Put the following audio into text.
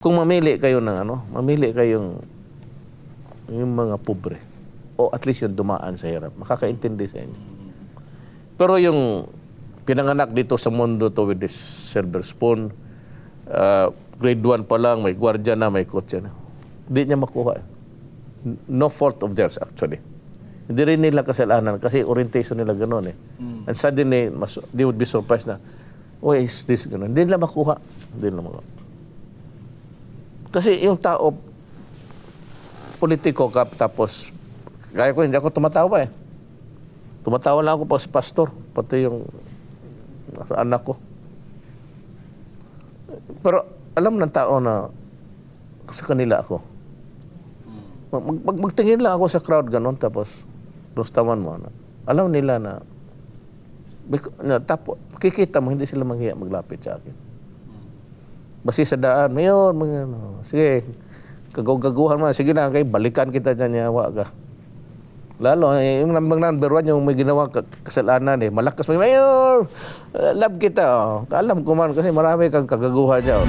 Kung mamili kayo ng mamili kayong yung mga pobre o at least yung dumaan sa hirap, makakaintindi sa inyo. Pero yung pinanganak dito sa mundo to with this silver spoon, grade 1 pa lang, may gwardiya na, may kotse na. Hindi niya makuha. No fault of theirs actually. Hindi rin nila kasalanan kasi orientation nila gano'n eh. And suddenly, they would be surprised na, oh, is this gano'n? Hindi nila makuha. Hindi nila makuha. Kasi yung tao, politiko ka, tapos, kaya ko, hindi ako tumatawa eh. Tumatawa lang ako pa sa pastor, pati yung anak ko. Pero alam ng tao na sa kanila ako. Magtingin lang ako sa crowd ganon, tapos tawan mo na. Alam nila na tapos kikita mo hindi sila manghiya maglapit sa akin. Basi sa daan, mayon, sige, kagaw-gaguhan mo, sige na, kay balikan kita dyan, yawa ka. Lalo, yung number 1, yung may ginawa kasalanan eh, malakas mo, mayor, love kita. Oh. Alam ko man, kasi marami kang kagaguhan dyan.